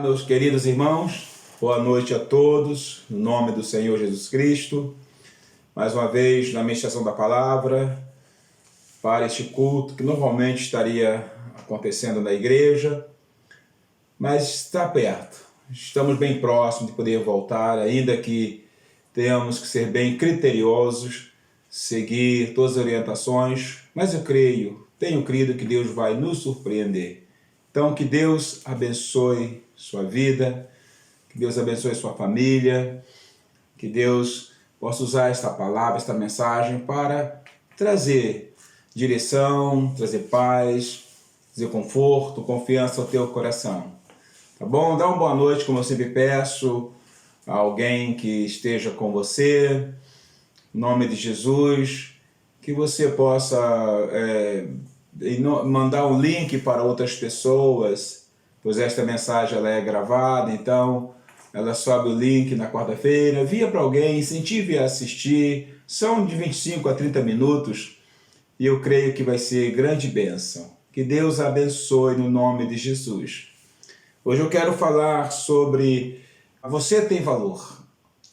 Meus queridos irmãos, boa noite a todos, no nome do Senhor Jesus Cristo. Mais uma vez, na ministração da palavra, para este culto que normalmente estaria acontecendo na igreja, mas está perto. Estamos bem próximos de poder voltar, ainda que tenhamos que ser bem criteriosos, seguir todas as orientações, mas eu tenho crido que Deus vai nos surpreender. Então, que Deus abençoe sua vida, que Deus abençoe sua família, que Deus possa usar esta palavra, esta mensagem para trazer direção, trazer paz, trazer conforto, confiança ao teu coração. Tá bom? Dá uma boa noite, como eu sempre peço, a alguém que esteja com você, em nome de Jesus, que você possa mandar um link para outras pessoas, pois esta mensagem ela é gravada, então ela sobe o link na quarta-feira, envia para alguém, incentive a assistir, são de 25 a 30 minutos e eu creio que vai ser grande bênção. Que Deus abençoe no nome de Jesus. Hoje eu quero falar sobre você tem valor.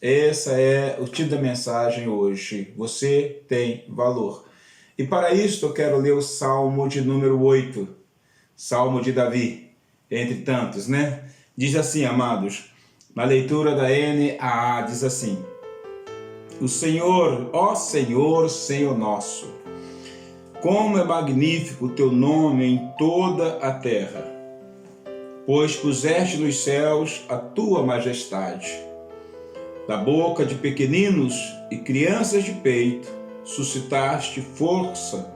Esse é o título da mensagem hoje, você tem valor. E para isso eu quero ler o Salmo de número 8, Salmo de Davi, entre tantos, né? Diz assim, amados, na leitura da NAA, diz assim: O Senhor, ó Senhor, Senhor nosso, como é magnífico o teu nome em toda a terra, pois puseste nos céus a tua majestade. Da boca de pequeninos e crianças de peito, suscitaste força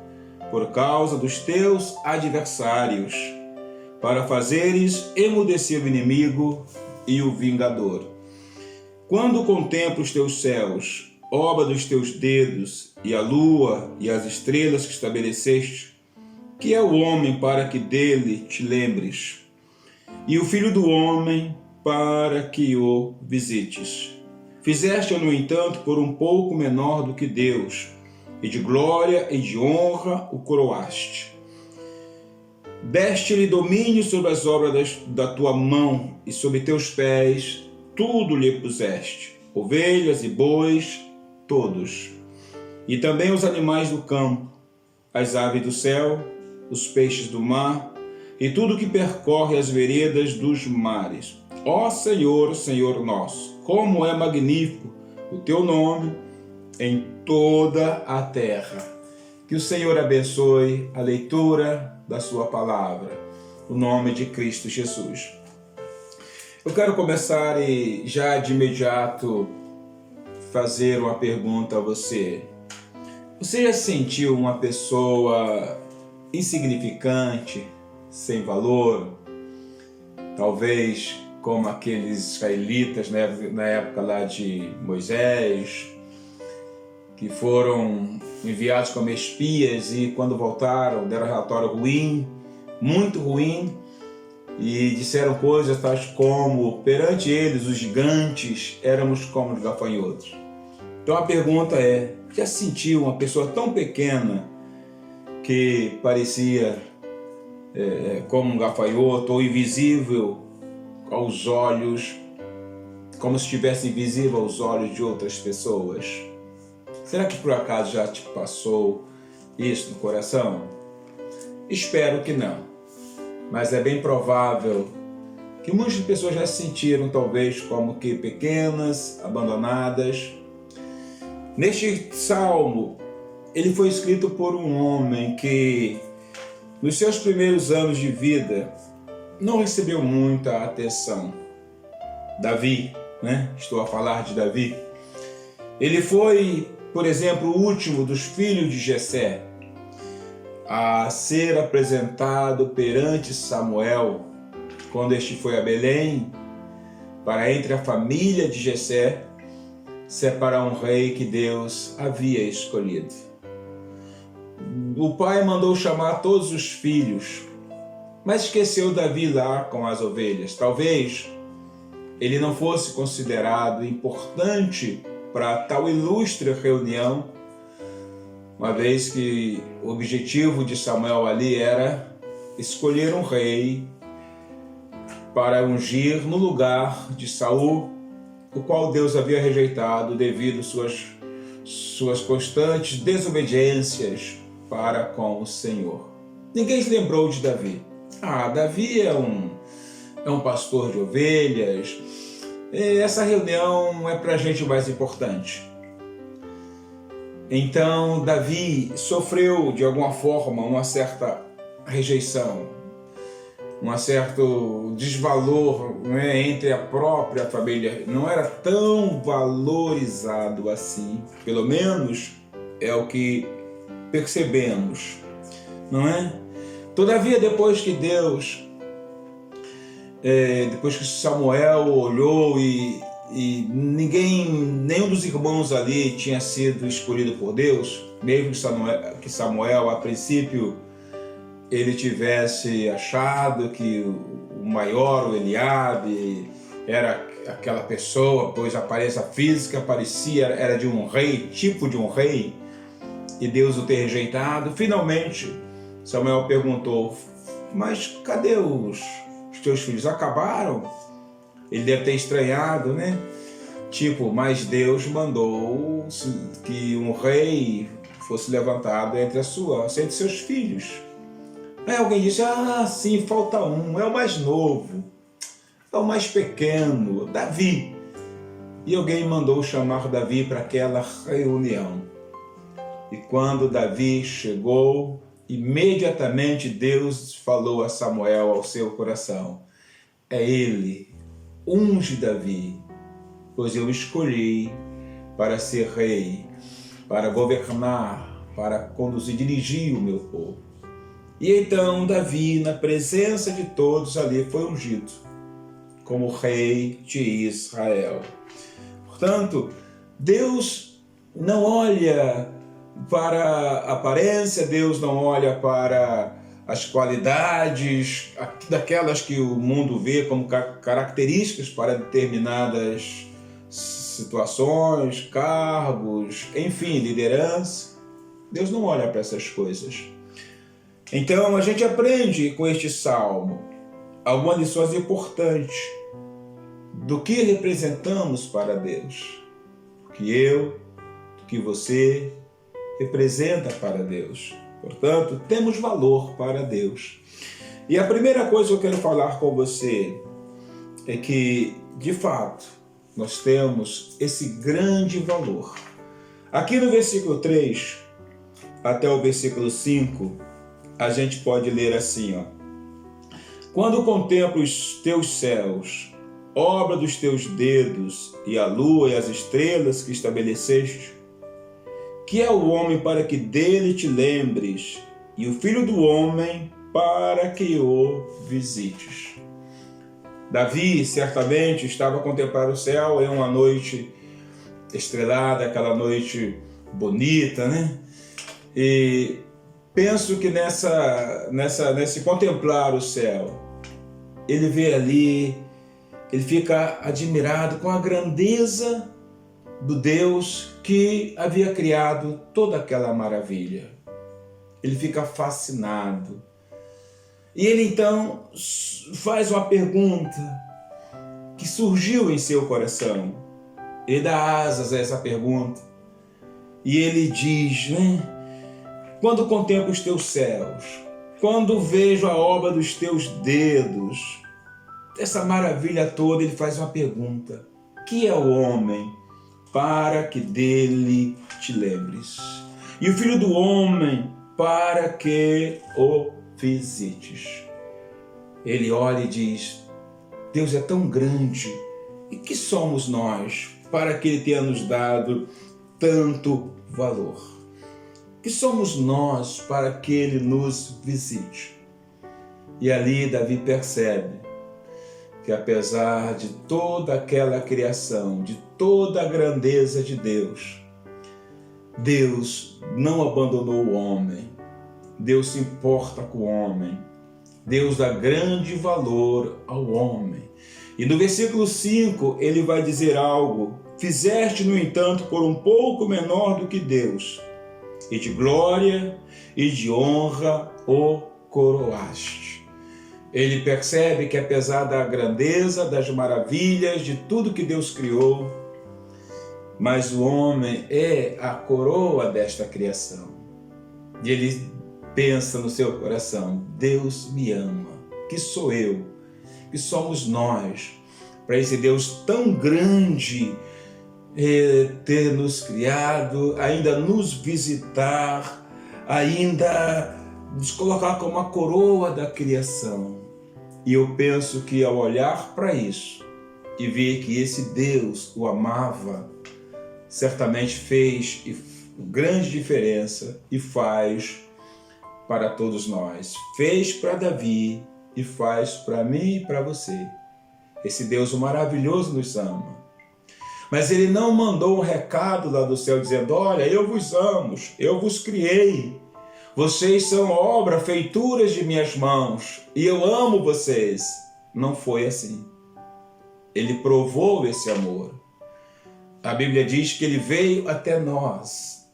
por causa dos teus adversários, para fazeres emudecer o inimigo e o vingador. Quando contemplo os teus céus, obra dos teus dedos, e a lua e as estrelas que estabeleceste, que é o homem para que dele te lembres, e o filho do homem para que o visites. Fizeste-o, no entanto, por um pouco menor do que Deus, e de glória e de honra o coroaste. Deste-lhe domínio sobre as obras da tua mão, e sobre teus pés tudo lhe puseste, ovelhas e bois, todos. E também os animais do campo, as aves do céu, os peixes do mar, e tudo que percorre as veredas dos mares. Ó Senhor, Senhor nosso, como é magnífico o teu nome em toda a terra. Que o Senhor abençoe a leitura da sua palavra, no nome de Cristo Jesus. Eu quero começar e já de imediato fazer uma pergunta a você. Você já sentiu uma pessoa insignificante, sem valor? Talvez como aqueles israelitas na época lá de Moisés, que foram enviados como espias e quando voltaram deram um relatório ruim, muito ruim, e disseram coisas tais como, perante eles, os gigantes, éramos como os gafanhotos. Então a pergunta é, já sentiu uma pessoa tão pequena que parecia como um gafanhoto ou invisível aos olhos, como se estivesse invisível aos olhos de outras pessoas? Será que por acaso já te passou isso no coração? Espero que não, mas é bem provável que muitas pessoas já se sentiram talvez como que pequenas, abandonadas. Neste salmo, ele foi escrito por um homem que nos seus primeiros anos de vida não recebeu muita atenção. Davi, né? Estou a falar de Davi. Ele foi, por exemplo, o último dos filhos de Jessé a ser apresentado perante Samuel, quando este foi a Belém, para entre a família de Jessé separar um rei que Deus havia escolhido. O pai mandou chamar todos os filhos, mas esqueceu Davi lá com as ovelhas. Talvez ele não fosse considerado importante para tal ilustre reunião, uma vez que o objetivo de Samuel ali era escolher um rei para ungir no lugar de Saul, o qual Deus havia rejeitado devido às suas constantes desobediências para com o Senhor. Ninguém se lembrou de Davi. Davi é um pastor de ovelhas. Essa reunião é para a gente mais importante. Então, Davi sofreu, de alguma forma, uma certa rejeição, um certo desvalor, né, entre a própria família. Não era tão valorizado assim, pelo menos é o que percebemos, não é? Todavia, depois que Samuel olhou e nenhum dos irmãos ali tinha sido escolhido por Deus, mesmo que Samuel, a princípio, ele tivesse achado que o maior, o Eliabe, era aquela pessoa, pois a aparência física era de um rei, tipo de um rei, e Deus o ter rejeitado. Finalmente, Samuel perguntou: mas cadê os teus filhos? Acabaram? Ele deve ter estranhado, né? Mas Deus mandou que um rei fosse levantado entre seus filhos. Aí alguém disse: sim, falta um, é o mais novo, é o mais pequeno, Davi. E alguém mandou chamar Davi para aquela reunião. E quando Davi chegou, imediatamente Deus falou a Samuel ao seu coração: é ele, unge Davi, pois eu escolhi para ser rei, para governar, para conduzir, dirigir o meu povo. E então Davi, na presença de todos ali, foi ungido como rei de Israel. Portanto, Deus não olha para a aparência, Deus não olha para as qualidades, daquelas que o mundo vê como características para determinadas situações, cargos, enfim, liderança. Deus não olha para essas coisas. Então, a gente aprende com este salmo algumas lições importantes do que representamos para Deus. Do que você representa para Deus. Portanto, temos valor para Deus. E a primeira coisa que eu quero falar com você é que, de fato, nós temos esse grande valor. Aqui no versículo 3 até o versículo 5, a gente pode ler assim, quando contemplo os teus céus, obra dos teus dedos, e a lua e as estrelas que estabeleceste, que é o homem para que dele te lembres, e o filho do homem para que o visites. Davi certamente estava a contemplar o céu em uma noite estrelada, aquela noite bonita, né? E penso que nesse contemplar o céu, ele vê ali, ele fica admirado com a grandeza do Deus que havia criado toda aquela maravilha. Ele fica fascinado. E ele então faz uma pergunta que surgiu em seu coração. Ele dá asas a essa pergunta. E ele diz, quando contemplo os teus céus, quando vejo a obra dos teus dedos, essa maravilha toda, ele faz uma pergunta: que é o homem para que dele te lembres? E o filho do homem para que o visites? Ele olha e diz: Deus é tão grande, e que somos nós para que ele tenha nos dado tanto valor? Que somos nós para que ele nos visite? E ali Davi percebe que, apesar de toda aquela criação, de toda a grandeza de Deus, Deus não abandonou o homem. Deus se importa com o homem. Deus dá grande valor ao homem. E no versículo 5 ele vai dizer algo: fizeste, no entanto, por um pouco menor do que Deus, e de glória e de honra o coroaste. Ele percebe que apesar da grandeza, das maravilhas, de tudo que Deus criou, mas o homem é a coroa desta criação. E ele pensa no seu coração: Deus me ama, que sou eu, que somos nós, para esse Deus tão grande ter nos criado, ainda nos visitar, ainda nos colocar como a coroa da criação. E eu penso que ao olhar para isso e ver que esse Deus o amava, certamente fez grande diferença e faz para todos nós. Fez para Davi e faz para mim e para você. Esse Deus maravilhoso nos ama. Mas ele não mandou um recado lá do céu dizendo: olha, eu vos amo, eu vos criei. Vocês são obra, feituras de minhas mãos, e eu amo vocês. Não foi assim. Ele provou esse amor. A Bíblia diz que ele veio até nós,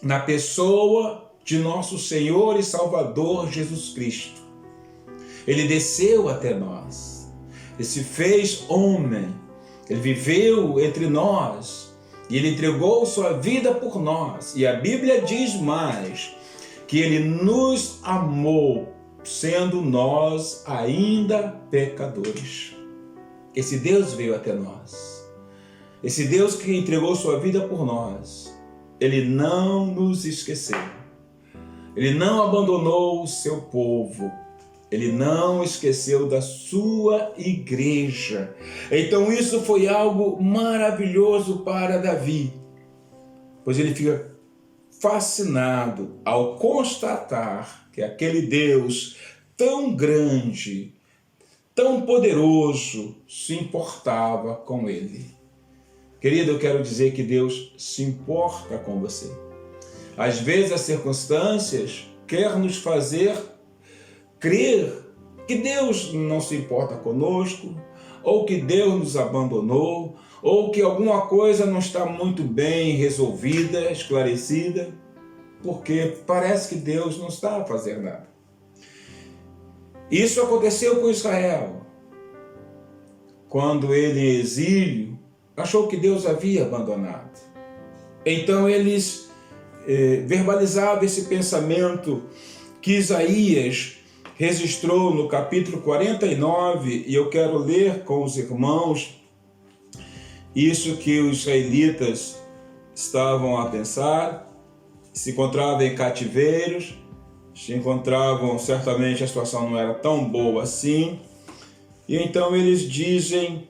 na pessoa de nosso Senhor e Salvador Jesus Cristo. Ele desceu até nós. Ele se fez homem. Ele viveu entre nós. E ele entregou sua vida por nós. E a Bíblia diz mais, que ele nos amou, sendo nós ainda pecadores. Esse Deus veio até nós. Esse Deus que entregou sua vida por nós, ele não nos esqueceu. Ele não abandonou o seu povo. Ele não esqueceu da sua igreja. Então isso foi algo maravilhoso para Davi, pois ele fica fascinado ao constatar que aquele Deus tão grande, tão poderoso, se importava com ele. Querido, eu quero dizer que Deus se importa com você. Às vezes as circunstâncias querem nos fazer crer que Deus não se importa conosco, ou que Deus nos abandonou, ou que alguma coisa não está muito bem resolvida, esclarecida, porque parece que Deus não está a fazer nada. Isso aconteceu com Israel. Quando ele em exílio, achou que Deus havia abandonado. Então eles verbalizavam esse pensamento que Isaías registrou no capítulo 49, e eu quero ler com os irmãos isso que os israelitas estavam a pensar. Se encontravam em cativeiros, se encontravam, certamente a situação não era tão boa assim, e então eles dizem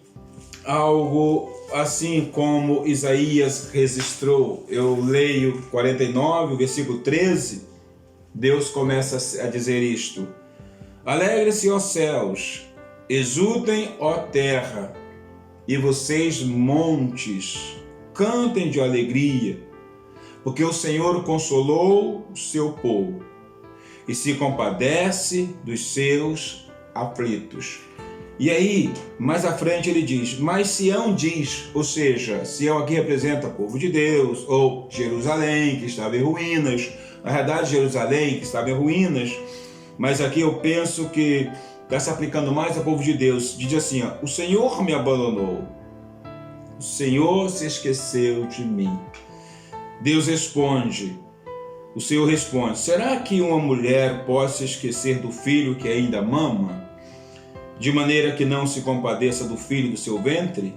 algo assim como Isaías registrou. Eu leio 49, versículo 13, Deus começa a dizer isto: Alegrem-se, ó céus, exultem, ó terra, e vocês, montes, cantem de alegria, porque o Senhor consolou o seu povo e se compadece dos seus aflitos. E aí, mais à frente ele diz: mas Sião diz, ou seja, Sião aqui representa o povo de Deus, ou Jerusalém, que estava em ruínas. Na verdade, Jerusalém, que estava em ruínas, mas aqui eu penso que está se aplicando mais ao povo de Deus. Diz assim: ó, o Senhor me abandonou, o Senhor se esqueceu de mim. Deus responde, o Senhor responde: será que uma mulher pode se esquecer do filho que ainda mama, de maneira que não se compadeça do filho do seu ventre?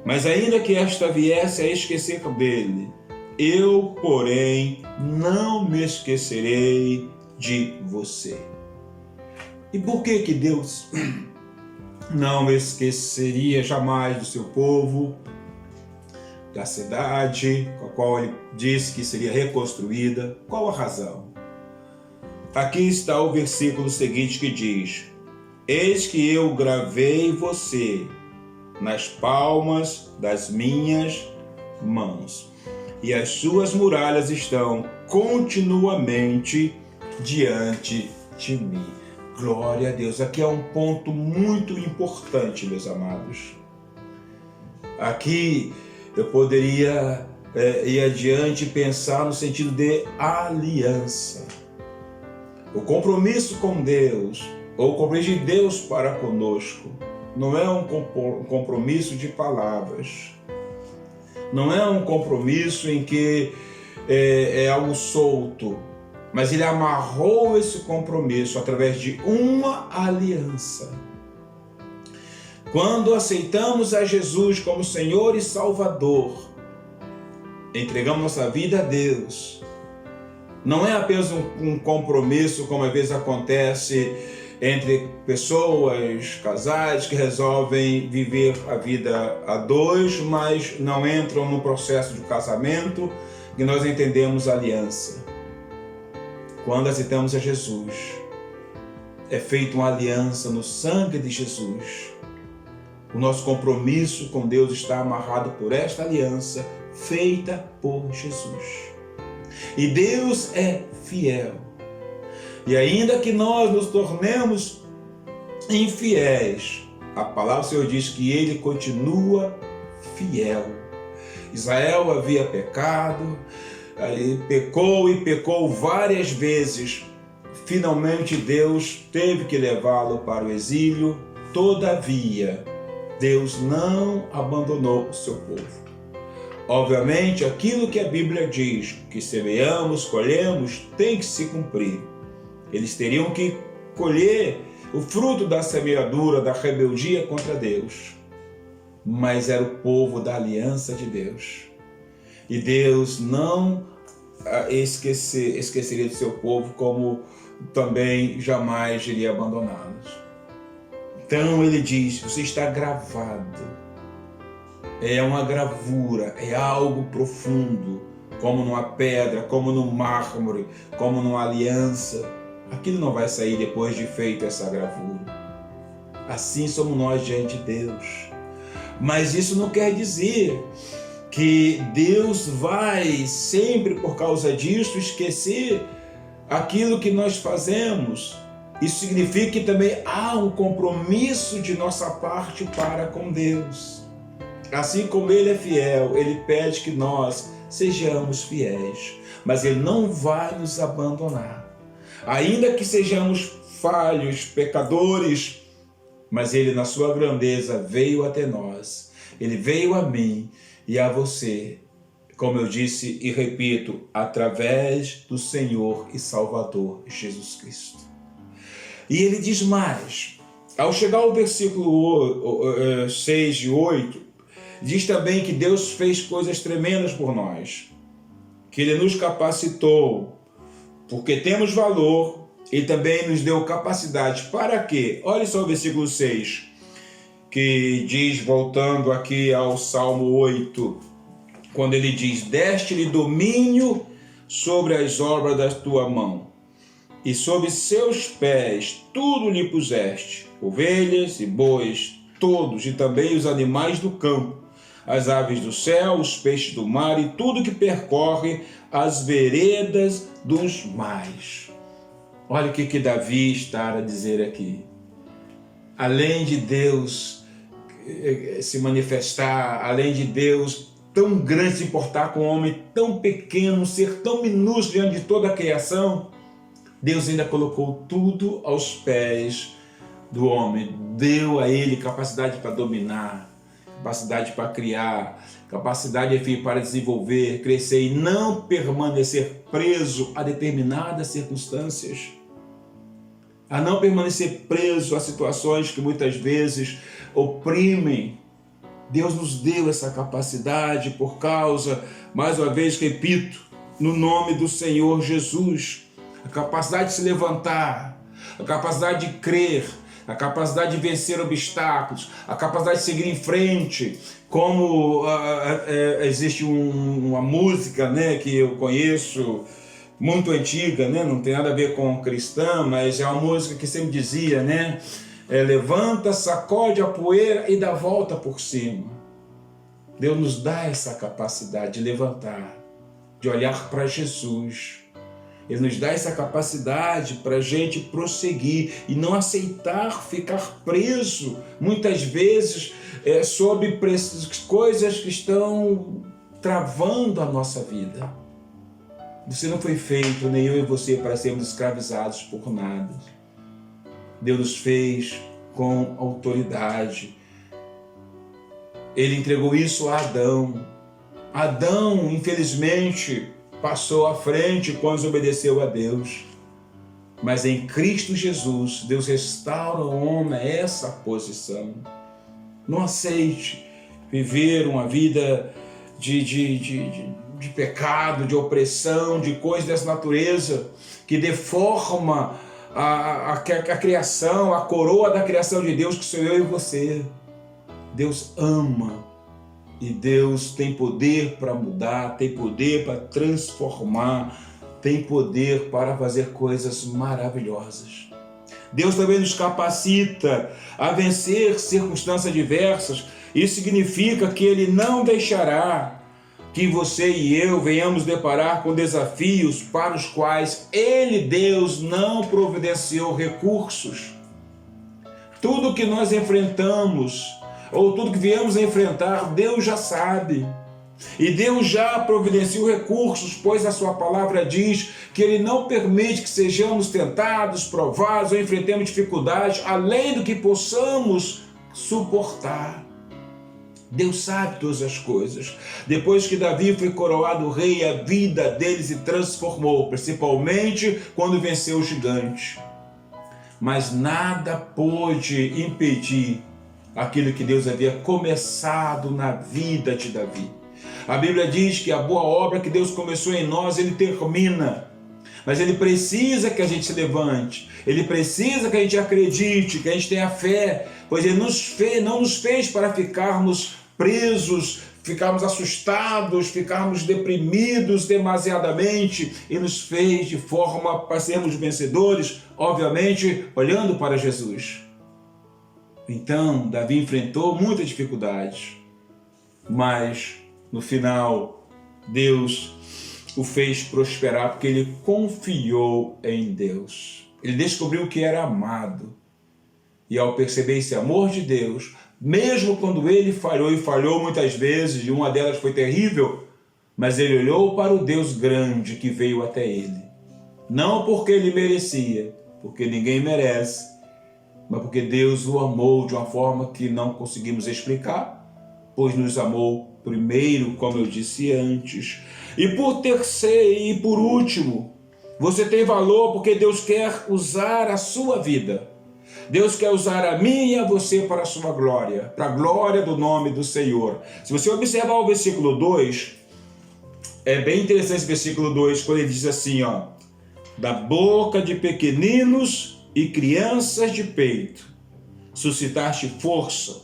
Mas ainda que esta viesse a esquecer dele, eu, porém, não me esquecerei de você. E por que que Deus não esqueceria jamais do seu povo, da cidade com a qual ele disse que seria reconstruída? Qual a razão? Aqui está o versículo seguinte que diz: eis que eu gravei você nas palmas das minhas mãos, e as suas muralhas estão continuamente diante de mim. Glória a Deus. Aqui é um ponto muito importante, meus amados. Aqui eu poderia ir adiante e pensar no sentido de aliança. O compromisso com Deus ou o compromisso de Deus para conosco, não é um compromisso de palavras, não é um compromisso em que é algo solto, mas ele amarrou esse compromisso através de uma aliança. Quando aceitamos a Jesus como Senhor e Salvador, entregamos nossa vida a Deus, não é apenas um compromisso, como às vezes acontece entre pessoas, casais que resolvem viver a vida a dois, mas não entram no processo de casamento, que nós entendemos aliança. Quando aceitamos a Jesus, é feita uma aliança no sangue de Jesus. O nosso compromisso com Deus está amarrado por esta aliança feita por Jesus. E Deus é fiel. E ainda que nós nos tornemos infiéis, a palavra do Senhor diz que Ele continua fiel. Israel havia pecado, pecou várias vezes. Finalmente Deus teve que levá-lo para o exílio. Todavia, Deus não abandonou o seu povo. Obviamente, aquilo que a Bíblia diz, que semeamos, colhemos, tem que se cumprir. Eles teriam que colher o fruto da semeadura, da rebeldia contra Deus. Mas era o povo da aliança de Deus. E Deus não esqueceria do seu povo, como também jamais iria abandoná-los. Então ele diz, você está gravado. É uma gravura, é algo profundo, como numa pedra, como num mármore, como numa aliança. Aquilo não vai sair depois de feito essa gravura. Assim somos nós diante de Deus. Mas isso não quer dizer que Deus vai sempre, por causa disso, esquecer aquilo que nós fazemos. Isso significa que também há um compromisso de nossa parte para com Deus. Assim como Ele é fiel, Ele pede que nós sejamos fiéis, mas Ele não vai nos abandonar. Ainda que sejamos falhos, pecadores, mas Ele, na sua grandeza, veio até nós. Ele veio a mim e a você, como eu disse e repito, através do Senhor e Salvador Jesus Cristo. E Ele diz mais, ao chegar ao versículo 6 e 8, diz também que Deus fez coisas tremendas por nós, que Ele nos capacitou, porque temos valor, e também nos deu capacidade. Para quê? Olha só o versículo 6, que diz, voltando aqui ao Salmo 8, quando ele diz, deste-lhe domínio sobre as obras da tua mão, e sob seus pés tudo lhe puseste, ovelhas e bois, todos, e também os animais do campo, as aves do céu, os peixes do mar e tudo que percorre as veredas dos mares. Olha o que Davi está a dizer aqui. Além de Deus se manifestar, além de Deus tão grande se importar com um homem tão pequeno, um ser tão minúsculo diante de toda a criação, Deus ainda colocou tudo aos pés do homem. Deu a ele capacidade para dominar, capacidade para criar, capacidade, enfim, para desenvolver, crescer e não permanecer preso a determinadas circunstâncias, a não permanecer preso a situações que muitas vezes oprimem. Deus nos deu essa capacidade por causa, mais uma vez repito, no nome do Senhor Jesus, a capacidade de se levantar, a capacidade de crer, a capacidade de vencer obstáculos, a capacidade de seguir em frente, como existe uma música, né, que eu conheço, muito antiga, né, não tem nada a ver com cristã, mas é uma música que sempre dizia, né, levanta, sacode a poeira e dá volta por cima. Deus nos dá essa capacidade de levantar, de olhar para Jesus. Ele nos dá essa capacidade para a gente prosseguir e não aceitar ficar preso, muitas vezes, sobre coisas que estão travando a nossa vida. Você não foi feito, nem eu e você, para sermos escravizados por nada. Deus nos fez com autoridade. Ele entregou isso a Adão. Adão, infelizmente, passou à frente quando desobedeceu a Deus. Mas em Cristo Jesus, Deus restaura ao homem essa posição. Não aceite viver uma vida de pecado, de opressão, de coisas dessa natureza, que deforma a criação, a coroa da criação de Deus, que sou eu e você. Deus ama. E Deus tem poder para mudar, tem poder para transformar, tem poder para fazer coisas maravilhosas. Deus também nos capacita a vencer circunstâncias diversas. Isso significa que Ele não deixará que você e eu venhamos deparar com desafios para os quais Ele, Deus, não providenciou recursos. Tudo que nós enfrentamos, ou tudo que viemos a enfrentar, Deus já sabe. E Deus já providenciou recursos, pois a sua palavra diz que Ele não permite que sejamos tentados, provados ou enfrentemos dificuldades além do que possamos suportar. Deus sabe todas as coisas. Depois que Davi foi coroado rei, a vida dele se transformou, principalmente quando venceu o gigante. Mas nada pôde impedir aquilo que Deus havia começado na vida de Davi. A Bíblia diz que a boa obra que Deus começou em nós, Ele termina. Mas Ele precisa que a gente se levante. Ele precisa que a gente acredite, que a gente tenha fé. Pois Ele não nos fez para ficarmos presos, ficarmos assustados, ficarmos deprimidos demasiadamente. Ele nos fez de forma para sermos vencedores, obviamente, olhando para Jesus. Então, Davi enfrentou muitas dificuldades, mas no final, Deus o fez prosperar porque ele confiou em Deus. Ele descobriu que era amado. E ao perceber esse amor de Deus, mesmo quando ele falhou, e falhou muitas vezes, e uma delas foi terrível, mas ele olhou para o Deus grande que veio até ele. Não porque ele merecia, porque ninguém merece, mas porque Deus o amou de uma forma que não conseguimos explicar, pois nos amou primeiro, como eu disse antes. E por terceiro e por último, você tem valor porque Deus quer usar a sua vida. Deus quer usar a mim e a você para a sua glória, para a glória do nome do Senhor. Se você observar o versículo 2, é bem interessante esse versículo 2, quando ele diz assim, ó, da boca de pequeninos e crianças de peito, suscitaste força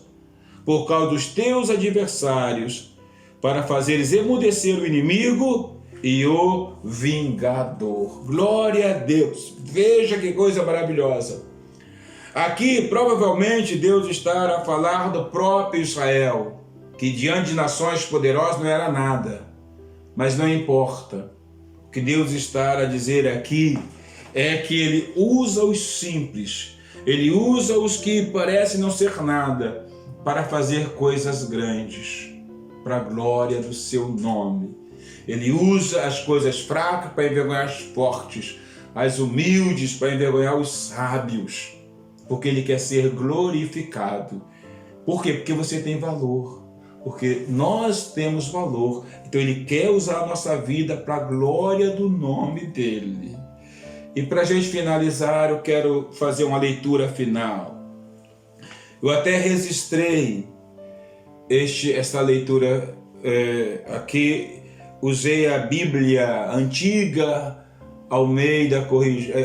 por causa dos teus adversários, para fazeres emudecer o inimigo e o vingador. Glória a Deus! Veja que coisa maravilhosa. Aqui, provavelmente, Deus está a falar do próprio Israel, que diante de nações poderosas não era nada. Mas não importa. O que Deus está a dizer aqui é que Ele usa os simples, Ele usa os que parecem não ser nada, para fazer coisas grandes, para a glória do seu nome. Ele usa as coisas fracas para envergonhar as fortes, as humildes para envergonhar os sábios, porque Ele quer ser glorificado. Por quê? Porque você tem valor, porque nós temos valor. Então Ele quer usar a nossa vida para a glória do nome dEle. E para a gente finalizar, eu quero fazer uma leitura final. Eu até registrei essa leitura aqui, usei a Bíblia antiga, Almeida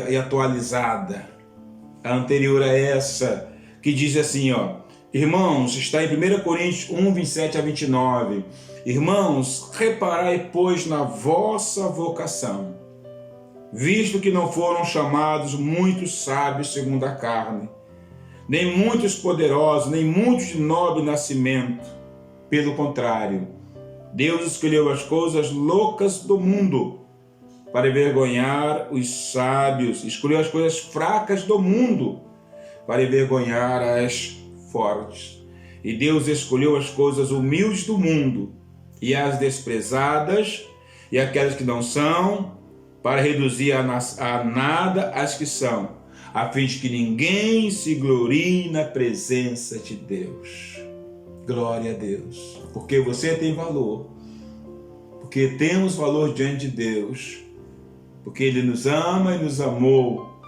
e atualizada, a anterior a essa, que diz assim, ó, irmãos, está em 1 Coríntios 1, 27 a 29, irmãos, reparai, pois, na vossa vocação, visto que não foram chamados muitos sábios segundo a carne, nem muitos poderosos, nem muitos de nobre nascimento. Pelo contrário, Deus escolheu as coisas loucas do mundo para envergonhar os sábios, escolheu as coisas fracas do mundo para envergonhar as fortes. E Deus escolheu as coisas humildes do mundo e as desprezadas e aquelas que não são, para reduzir a nada as que são, a fim de que ninguém se glorie na presença de Deus. Glória a Deus, porque você tem valor, porque temos valor diante de Deus, porque Ele nos ama e nos amou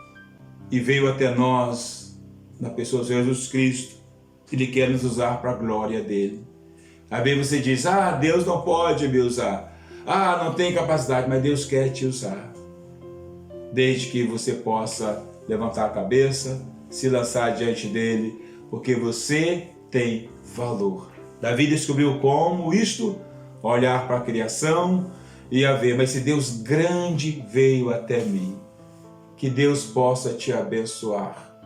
e veio até nós na pessoa de Jesus Cristo. Ele quer nos usar para a glória dele. Às vezes você diz, Deus não pode me usar, não tem capacidade, mas Deus quer te usar, desde que você possa levantar a cabeça, se lançar diante dele, porque você tem valor. Davi descobriu como isto, olhar para a criação e a ver, mas se Deus grande veio até mim, que Deus possa te abençoar,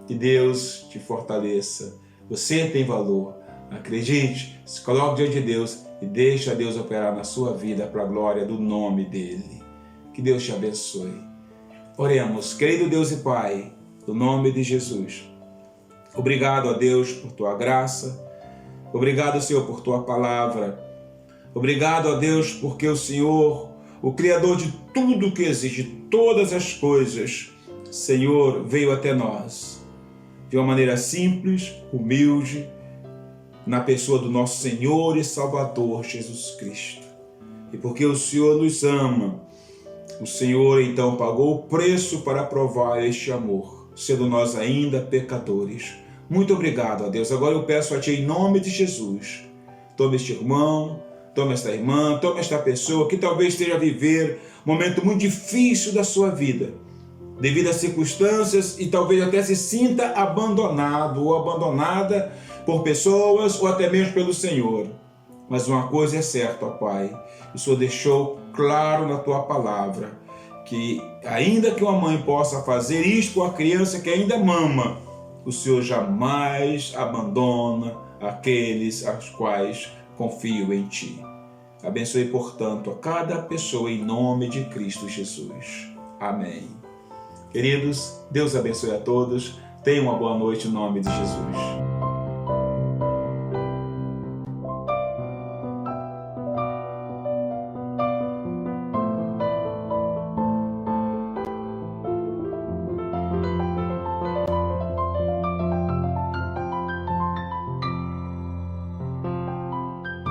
que Deus te fortaleça. Você tem valor, acredite, se coloque diante de Deus e deixa Deus operar na sua vida para a glória do nome dele. Que Deus te abençoe. Oremos, querido Deus e Pai, no nome de Jesus. Obrigado a Deus por tua graça, obrigado, Senhor, por tua palavra. Obrigado a Deus porque o Senhor, o Criador de tudo que existe, todas as coisas, Senhor, veio até nós de uma maneira simples, humilde, na pessoa do nosso Senhor e Salvador Jesus Cristo. E porque o Senhor nos ama, o Senhor então pagou o preço para provar este amor, sendo nós ainda pecadores. Muito obrigado a Deus. Agora eu peço a Ti em nome de Jesus, toma este irmão, toma esta irmã, toma esta pessoa que talvez esteja a viver um momento muito difícil da sua vida, devido às circunstâncias, e talvez até se sinta abandonado ou abandonada por pessoas ou até mesmo pelo Senhor. Mas uma coisa é certa, ó Pai, o Senhor deixou claro na Tua palavra que ainda que uma mãe possa fazer isto com a criança que ainda mama, o Senhor jamais abandona aqueles aos quais confiam em Ti. Abençoe, portanto, a cada pessoa em nome de Cristo Jesus. Amém. Queridos, Deus abençoe a todos. Tenham uma boa noite em nome de Jesus.